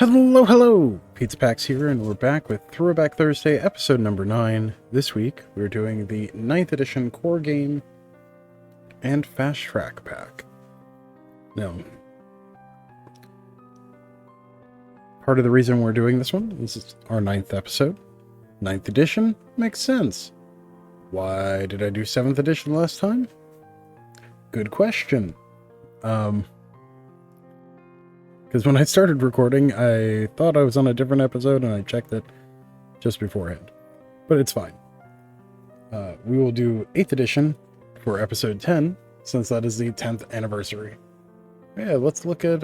Hello, hello! Pizza Pax here, and we're back with Throwback Thursday, episode number 9. This week, we're doing the 9th edition core game and fast track pack. Now, part of the reason we're doing this one is it's our 9th episode. 9th edition makes sense. Why did I do 7th edition last time? Good question. Because when I started recording, I thought I was on a different episode, and I checked it just beforehand. But it's fine. We will do 8th edition for episode 10, since that is the 10th anniversary. Yeah, let's look at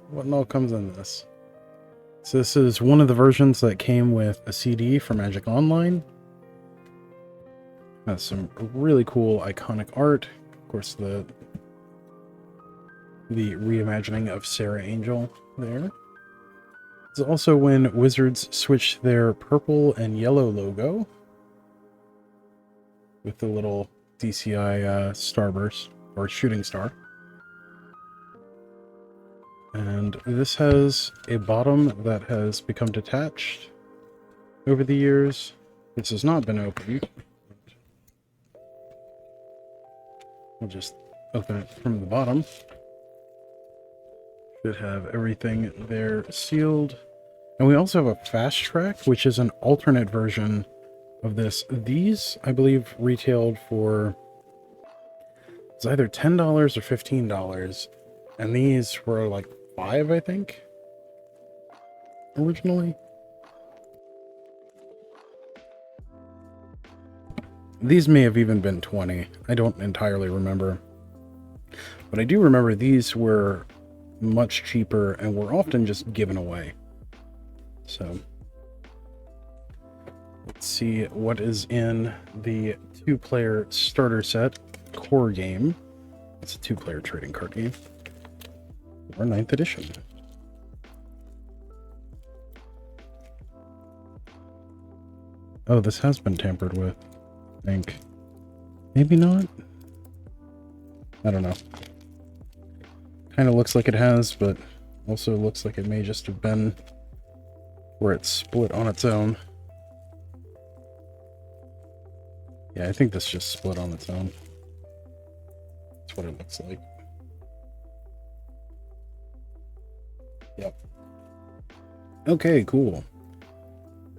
what all comes in this. So this is one of the versions that came with a CD for Magic Online. Has some really cool, iconic art. Of course, the reimagining of Sarah Angel there. It's also when Wizards switched their purple and yellow logo with the little DCI starburst, or shooting star. And this has a bottom that has become detached over the years. This has not been opened. I'll just open it from the bottom. Should have everything there sealed. And we also have a fast track, which is an alternate version of this. These, I believe, retailed for it's either $10 or $15. And these were like $5, I think, originally. These may have even been 20. I don't entirely remember. But I do remember these were much cheaper and were often just given away. So let's see what is in the 2-player starter set core game. It's a 2-player trading card game. Or 9th edition. Oh, this has been tampered with, I think. Maybe not? I don't know. Kind of looks like it has, but also looks like it may just have been where it's split on its own. Yeah, I think this just split on its own. That's what it looks like. Yep. Okay, cool.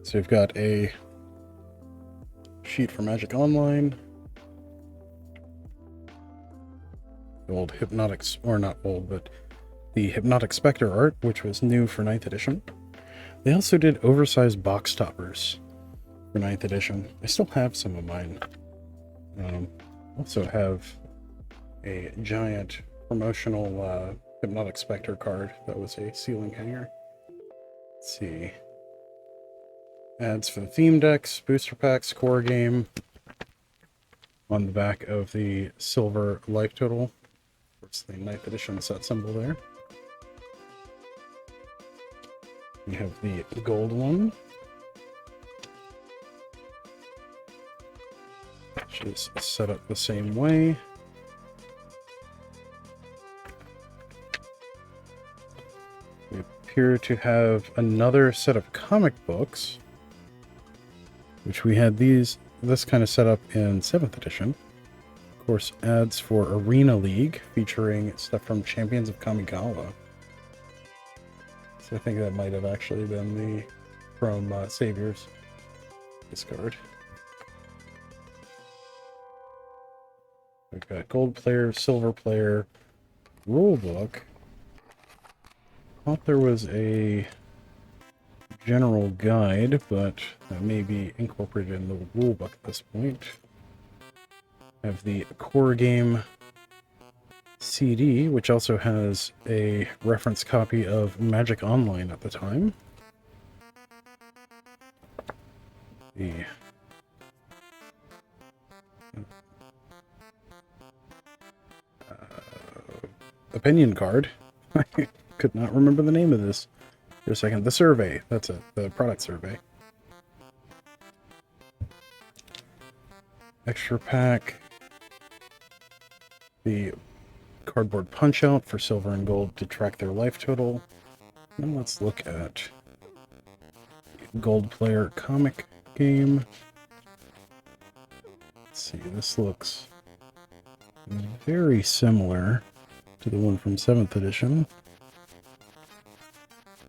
So we've got a sheet for Magic Online. The old Hypnotics, or not old, but the Hypnotic Spectre art, which was new for 9th edition. They also did oversized box toppers for 9th edition. I still have some of mine. Also have a giant promotional Hypnotic Spectre card that was a ceiling hanger. Let's see. Ads for the theme decks, booster packs, core game. On the back of the silver life total. It's the 9th edition set symbol there. We have the gold one, which is set up the same way. We appear to have another set of comic books, which we had this kind of set up in 7th edition. Of course, ads for Arena League featuring stuff from Champions of Kamigawa. So I think that might have actually been the from Saviors discard. We've got gold player, silver player, rule book. Thought there was a general guide, but that may be incorporated in the rule book at this point. Have the core game CD, which also has a reference copy of Magic Online at the time. The opinion card. I could not remember the name of this for a second. The survey. That's it. The product survey. Extra pack. The cardboard punch out for silver and gold to track their life total. Now let's look at Gold Player comic game. Let's see, this looks very similar to the one from 7th edition.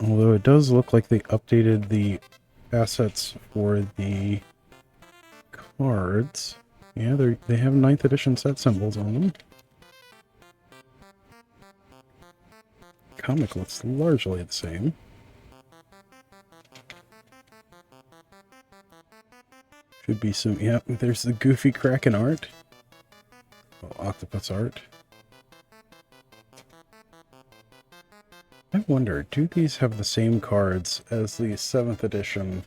Although it does look like they updated the assets for the cards. Yeah, they have 9th edition set symbols on them. Comic looks largely the same. Should be some, yeah, there's the goofy Kraken art. Oh, octopus art. I wonder, do these have the same cards as the 7th edition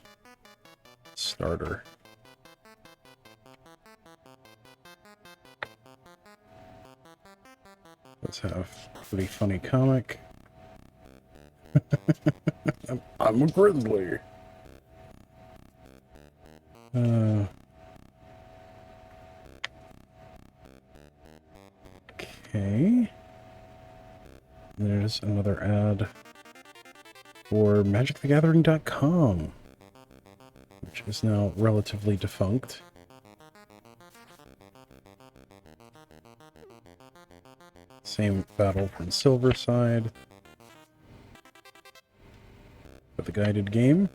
starter? Let's have a pretty funny comic. I'm a grizzly. Okay. There's another ad for MagicTheGathering.com, which is now relatively defunct. Same battle from Silverside with the guided game.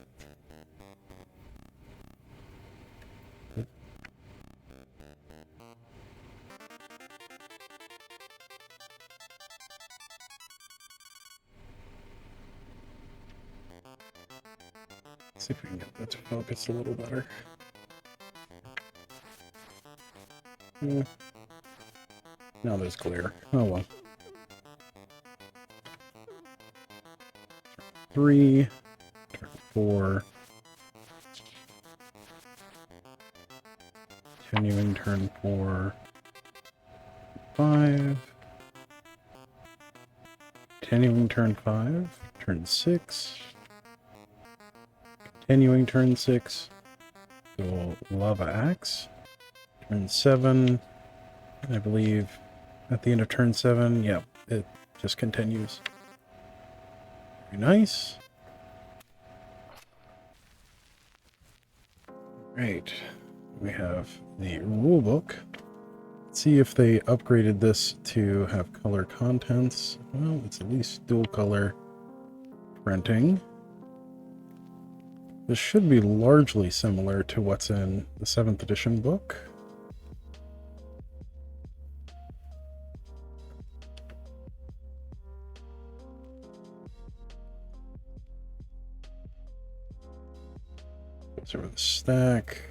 See if we can get that to focus a little better. Now there's clear. Oh well. 3, turn 4. Continuing turn 4. 5. Continuing turn 5. Turn 6. Continuing turn 6. So Lava Axe. Turn 7. I believe at the end of turn 7, yep, it just continues. Very nice. Right. We have the rulebook. Let's see if they upgraded this to have color contents. Well, it's at least dual color printing. This should be largely similar to what's in the 7th edition book. Over the stack,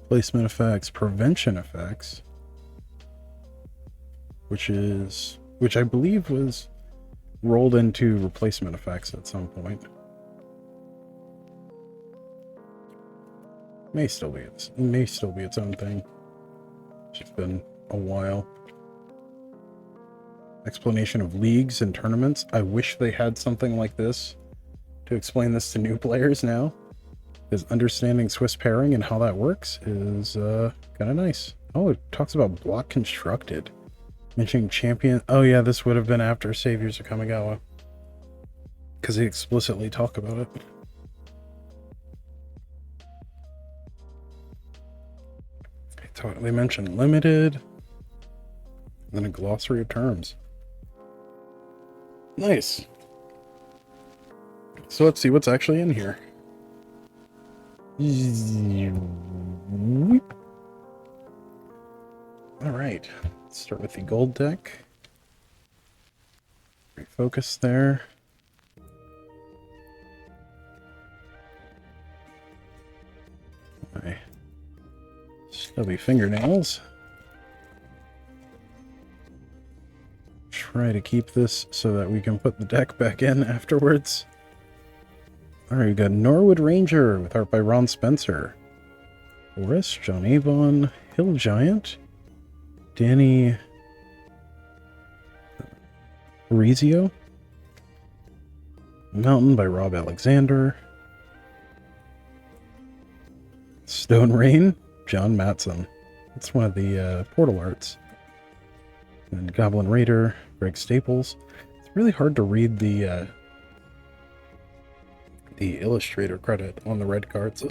placement effects, prevention effects, which I believe was rolled into replacement effects at some point. May still be its own thing. It's just been a while. Explanation of leagues and tournaments. I wish they had something like this to explain this to new players now, because understanding Swiss pairing and how that works is kind of nice. Oh, it talks about block constructed, mentioning champion. Oh yeah, this would have been after Saviors of Kamigawa, because they explicitly talk about it. They mention limited, and then a glossary of terms. Nice. So let's see what's actually in here. Alright, let's start with the gold deck. Refocus there. My stubby fingernails. Try to keep this so that we can put the deck back in afterwards. Alright, we got Norwood Ranger with art by Ron Spencer. Boris, John Avon, Hill Giant, Danny Rizio, Mountain by Rob Alexander, Stone Rain, John Matson. That's one of the portal arts. And Goblin Raider, Greg Staples. It's really hard to read the illustrator credit on the red cards.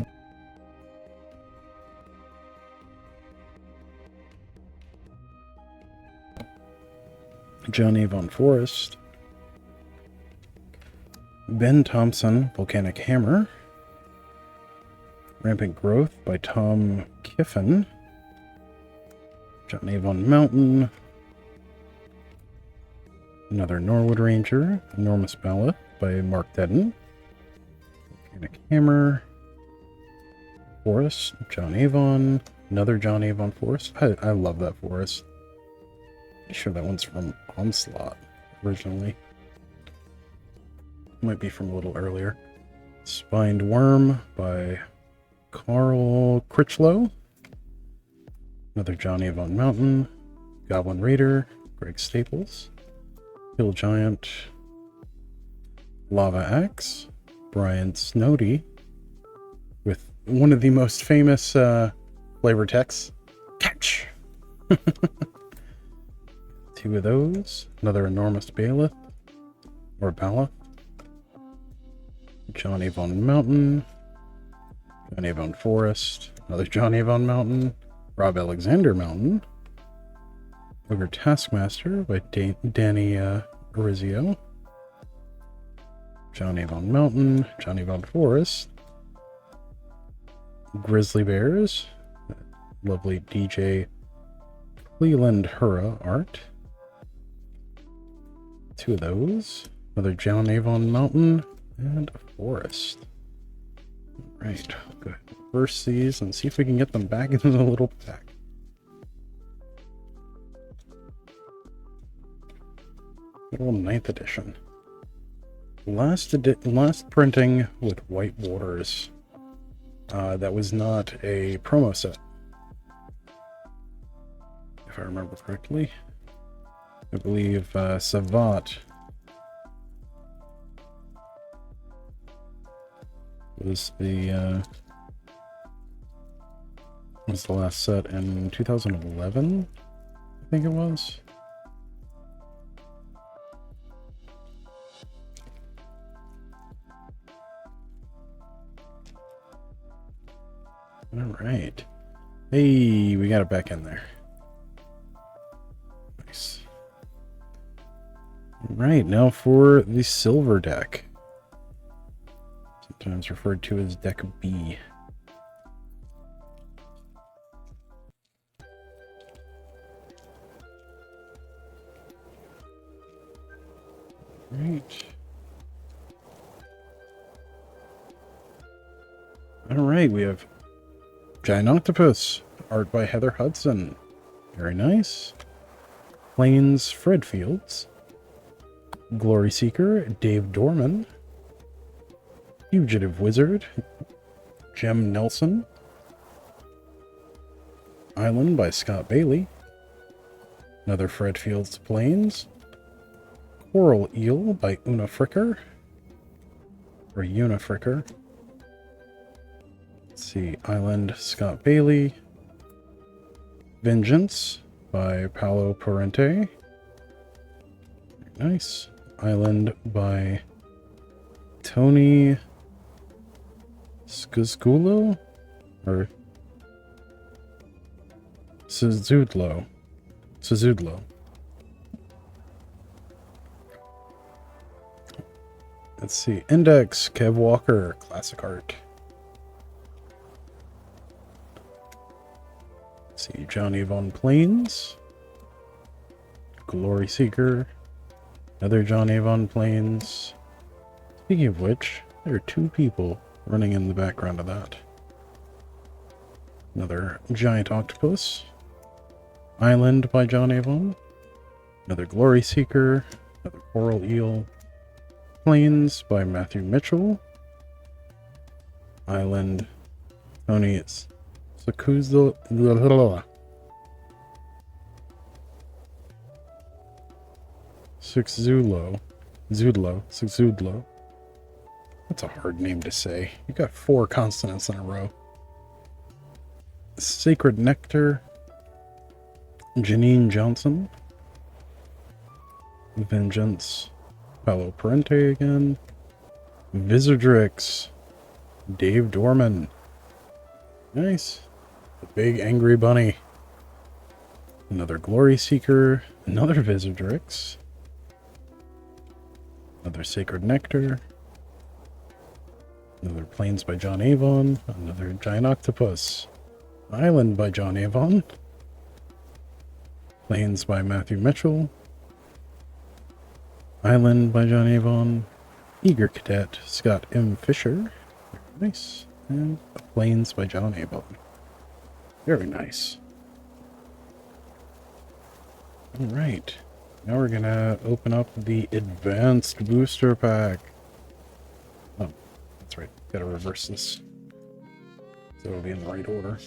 John Avon Forrest. Ben Thompson, Volcanic Hammer. Rampant Growth by Tom Kiffin. John Avon Mountain. Another Norwood Ranger. Enormous Ballad by Mark Dedden. Volcanic Hammer. Forest, John Avon. Another John Avon Forest. I love that forest. Pretty sure that one's from Onslaught originally. Might be from a little earlier. Spined Worm by Carl Critchlow. Another John Avon Mountain. Goblin Raider, Greg Staples. Hill Giant. Lava Axe, Brian Snowdy. With one of the most famous flavor texts. Catch! 2 of those. Another Enormous Bailiff. Or Bala. John Avon Mountain. John Avon Forest. Another John Avon Mountain. Rob Alexander Mountain. Ogre Taskmaster by Danny Orizio. John Avon Mountain. John Avon Forest. Grizzly Bears. Lovely DJ Cleland Hura art. 2 of those. Another John Avon Mountain and a Forest. Right, good. Reverse these and see if we can get them back into the little pack. Little 9th edition. Last printing with white borders. That was not a promo set, if I remember correctly. I believe Savat was the last set in 2011, I think it was. All right. Hey, we got it back in there. Nice. All right, now for the silver deck. Sometimes referred to as Deck B. Right. All right, we have Giant Octopus, art by Heather Hudson. Very nice. Plains, Fred Fields. Glory Seeker, Dave Dorman. Fugitive Wizard, Jem Nelson. Island by Scott Bailey. Another Fred Fields Plains. Coral Eel by Una Fricker. Or Una Fricker. Let's see, Island, Scott Bailey. Vengeance by Paolo Parente. Very nice. Island by Tony Scuzgulo? Or Suzudlo. Let's see. Index, Kev Walker, classic art. Let's see. John Avon Plains. Glory Seeker. Another John Avon Plains. Speaking of which, there are 2 people running in the background of that. Another Giant Octopus. Island by John Avon. Another Glory Seeker. Another Coral Eel. Plains by Matthew Mitchell. Island. Tony Sakuzlo. Sixzudlo. That's a hard name to say. You got 4 consonants in a row. Sacred Nectar. Janine Johnson. Vengeance. Paolo Parente again. Visordrix. Dave Dorman. Nice. The big angry bunny. Another Glory Seeker. Another Visordrix. Another Sacred Nectar. Another Plains by John Avon. Another Giant Octopus. Island by John Avon. Plains by Matthew Mitchell. Island by John Avon. Eager Cadet, Scott M. Fisher. Very nice. And Plains by John Avon. Very nice. Alright. Now we're gonna open up the Advanced Booster Pack. Oh, that's right. Gotta reverse this. So it'll be in the right order.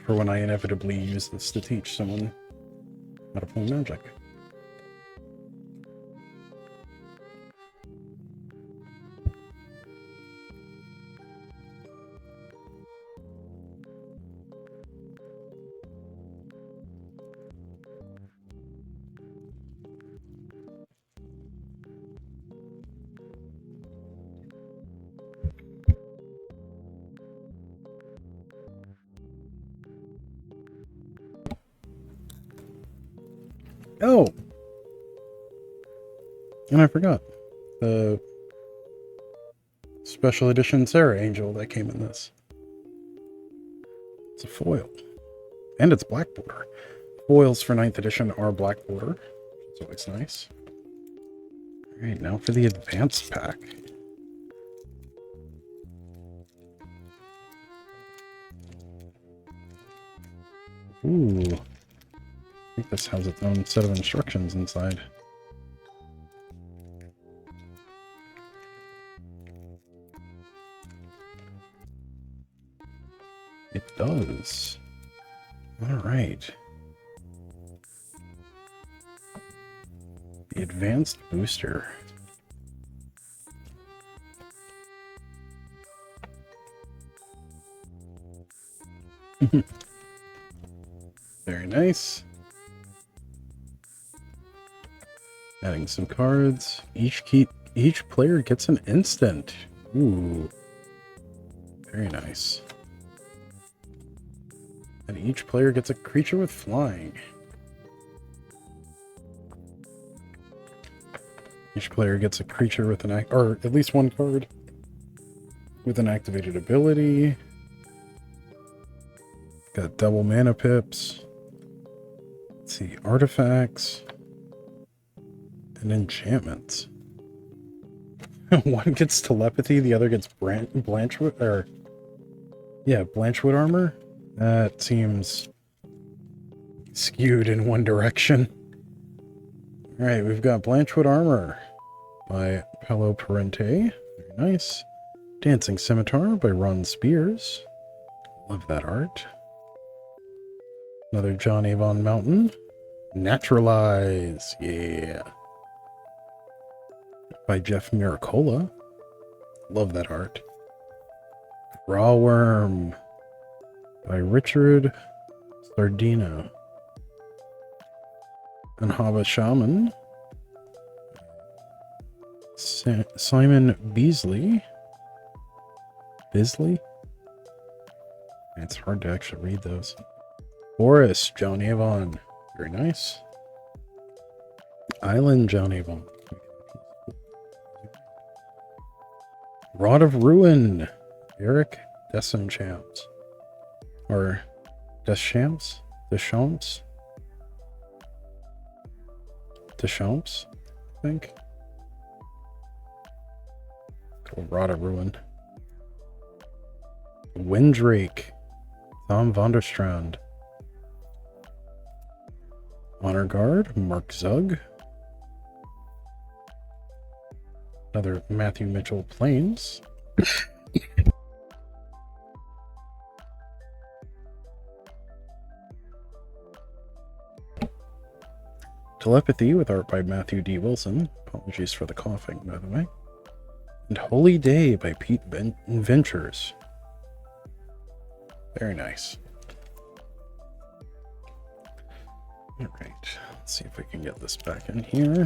For when I inevitably use this to teach someone how to play Magic. Oh! And I forgot. The special edition Sarah Angel that came in this. It's a foil. And it's black border. Foils for 9th edition are black border, which is always nice. Alright, now for the Advanced Pack. Ooh. I think this has its own set of instructions inside. It does. Alright. The Advanced Booster. Very nice. Adding some cards. Each player gets an instant. Ooh. Very nice. And each player gets a creature with flying. Each player gets a creature with an or at least one card with an activated ability. Got double mana pips. Let's see, artifacts and enchantments. One gets telepathy, the other gets Blanchwood, or yeah, Blanchwood armor. That seems skewed in one direction. Alright, we've got Blanchwood armor by Paolo Parente. Very nice. Dancing Scimitar by Ron Spears. Love that art. Another John Avon Mountain. Naturalize, yeah. By Jeff Miracola. Love that art. Raw Worm by Richard Sardina. And Haba Shaman. Simon Beasley. Bisley? It's hard to actually read those. Boris, John Avon. Very nice. Island, John Avon. Rod of Ruin, Eric Deschamps. Or Deschamps? Deschamps, I think. Cool. Rod of Ruin. Windrake, Tom Vonderstrand. Honor Guard, Mark Zug. Another Matthew Mitchell Plains. Telepathy with art by Matthew D. Wilson. Apologies for the coughing, by the way. And Holy Day by Pete Ventures. Very nice. All right, let's see if we can get this back in here.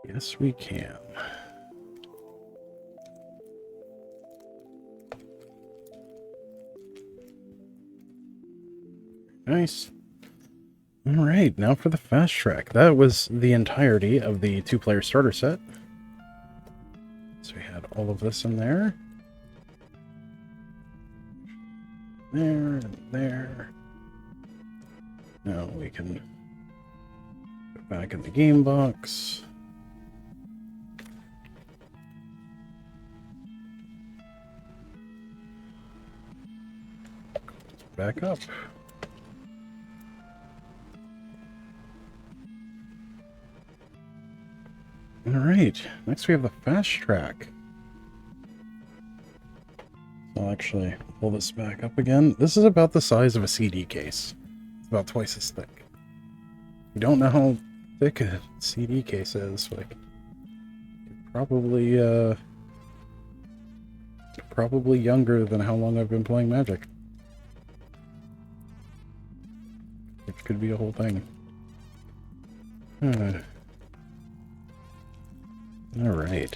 Yes, we can. Nice. All right, now for the fast track. That was the entirety of the 2-player starter set. So we had all of this in there. There and there. Now we can go back in the game box. Back up. All right, next we have the fast track. So I'll actually pull this back up again. This is about the size of a CD case. It's about twice as thick. You don't know how thick a CD case is, like, probably younger than how long I've been playing Magic. Which could be a whole thing. Alright.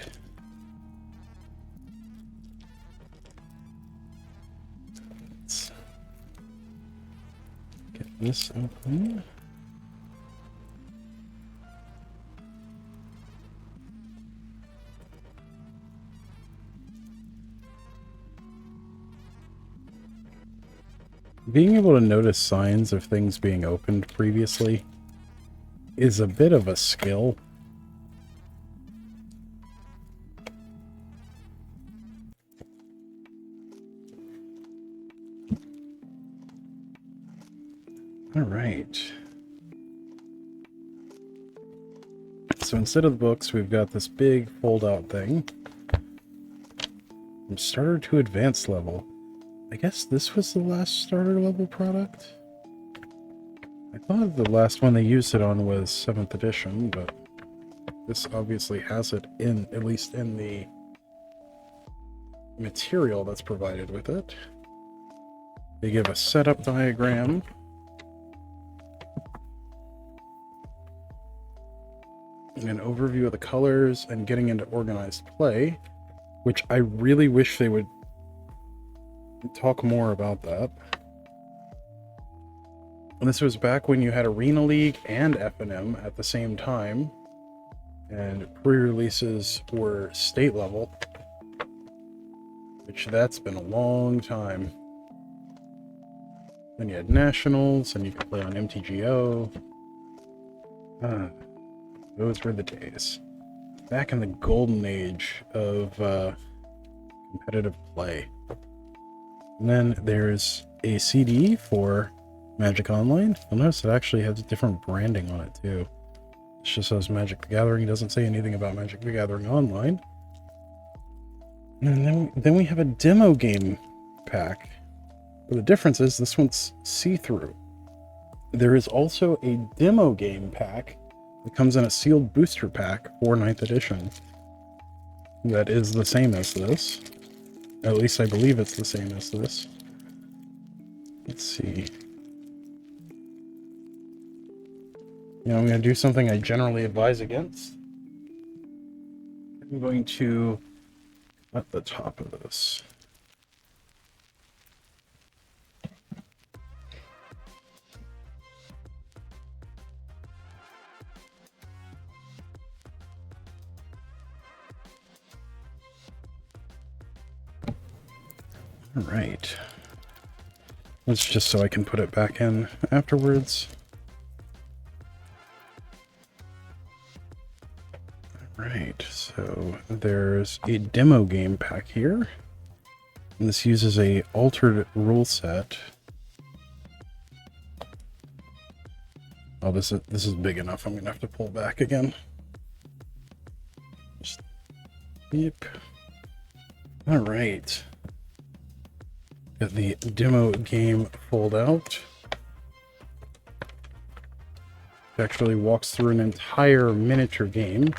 Let's get this open. Being able to notice signs of things being opened previously is a bit of a skill. All right. So instead of the books, we've got this big fold-out thing. From starter to advanced level. I guess this was the last starter level product? I thought the last one they used it on was 7th edition, but this obviously has it in, at least in the material that's provided with it. They give a setup diagram. An overview of the colors and getting into organized play, which I really wish they would talk more about that. And this was back when you had Arena League and FNM at the same time, and pre-releases were state level, which that's been a long time. Then you had Nationals, and you could play on MTGO. Those were the days. Back in the golden age of competitive play. And then there's a CD for Magic Online. You'll notice it actually has different branding on it too. It just says Magic the Gathering. It doesn't say anything about Magic the Gathering Online. And then we have a demo game pack. But the difference is this one's see-through. There is also a demo game pack that comes in a sealed booster pack for 9th edition. That is the same as this. At least I believe it's the same as this. Let's see. You know, I'm going to do something I generally advise against. I'm going to cut the top of this. All right. That's just so I can put it back in afterwards. All right, so there's a demo game pack here. And this uses a altered rule set. Oh, this is big enough. I'm gonna have to pull back again. Just, yep. All right. Got the demo game fold out. It actually walks through an entire miniature game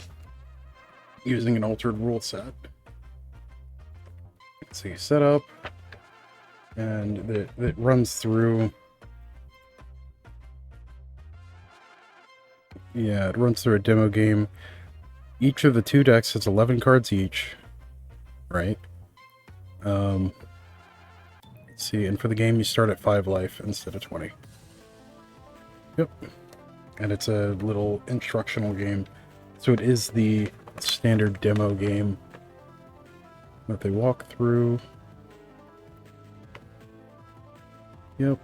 using an altered rule set. Let's see, setup. and it runs through. Yeah, it runs through a demo game. Each of the 2 decks has 11 cards each, right? Let's see, and for the game you start at 5 life instead of 20. Yep. And it's a little instructional game. So it is the standard demo game that they walk through. Yep.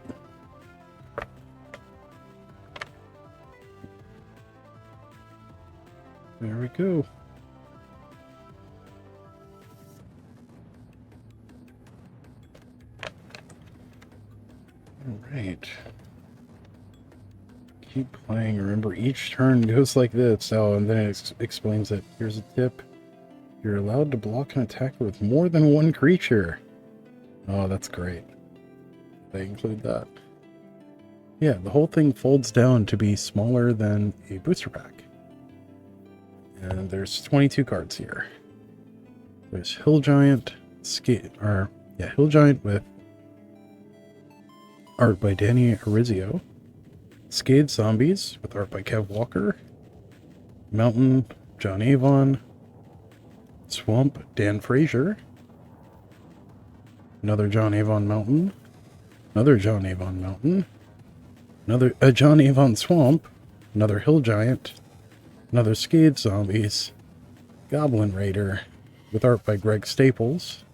There we go. All right. Keep playing. Remember, each turn goes like this. Oh, and then it explains it. Here's a tip. You're allowed to block an attacker with more than 1 creature. Oh, that's great. They include that. Yeah, the whole thing folds down to be smaller than a booster pack. And there's 22 cards here. There's Hill Giant, Hill Giant with art by Danny Arizio. Scathed Zombies with art by Kev Walker. Mountain, John Avon. Swamp, Dan Frazier. Another John Avon Mountain. Another John Avon Mountain. Another John Avon Swamp. Another Hill Giant. Another Scathed Zombies. Goblin Raider with art by Greg Staples.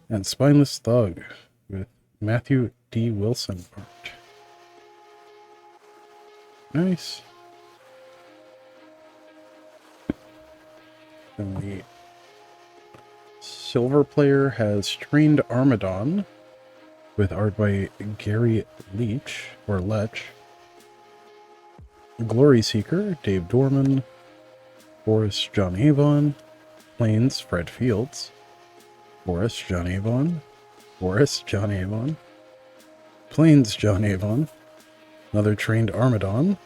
And Spineless Thug with Matthew D. Wilson art. Nice. Then the silver player has Trained Armadon with art by Gary Leach, or Lech. Glory Seeker, Dave Dorman. Forest, John Avon. Plains, Fred Fields. Forest, John Avon. Forest, John Avon. Plains, John Avon. Another Trained Armadon.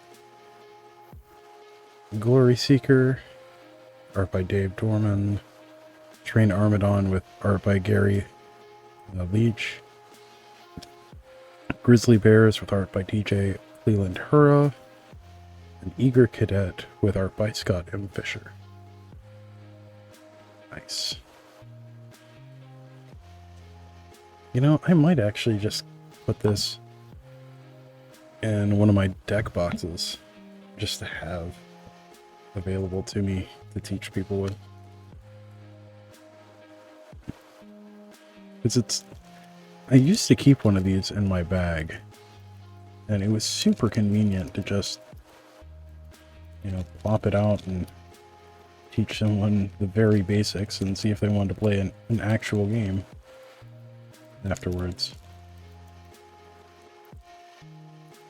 Glory Seeker, art by Dave Dorman. Trained Armadon with art by Gary Leach. Grizzly Bears with art by DJ Cleland Hurrah. An Eager Cadet with art by Scott M. Fisher. Nice. You know, I might actually just put this in one of my deck boxes just to have available to me to teach people with. Because I used to keep one of these in my bag, and it was super convenient to just, you know, plop it out and teach someone the very basics and see if they wanted to play an actual game afterwards.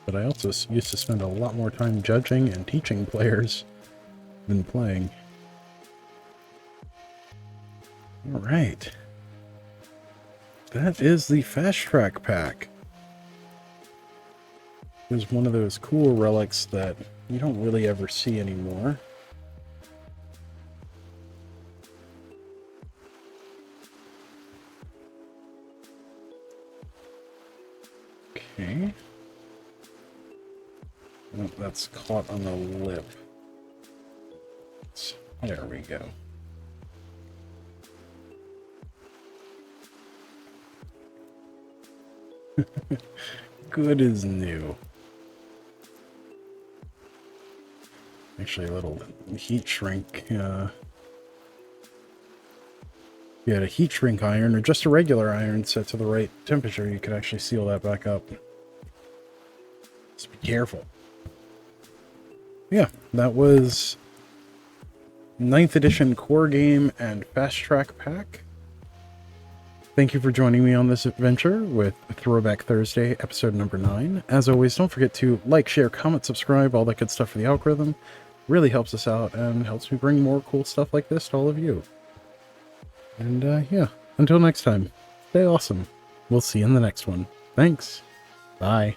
But I also used to spend a lot more time judging and teaching players than playing. Alright. That is the Fast Track pack. It was one of those cool relics that you don't really ever see anymore. Okay. Oh, that's caught on the lip. There we go. Good as new. Actually, a little heat shrink. If you had a heat shrink iron or just a regular iron set to the right temperature, you could actually seal that back up. Just be careful. Yeah, that was 9th edition core game and fast track pack. Thank you for joining me on this adventure with Throwback Thursday, episode number 9. As always, don't forget to like, share, comment, subscribe, all that good stuff for the algorithm. Really helps us out and helps me bring more cool stuff like this to all of you. And yeah, until next time, stay awesome. We'll see you in the next one. Thanks. Bye.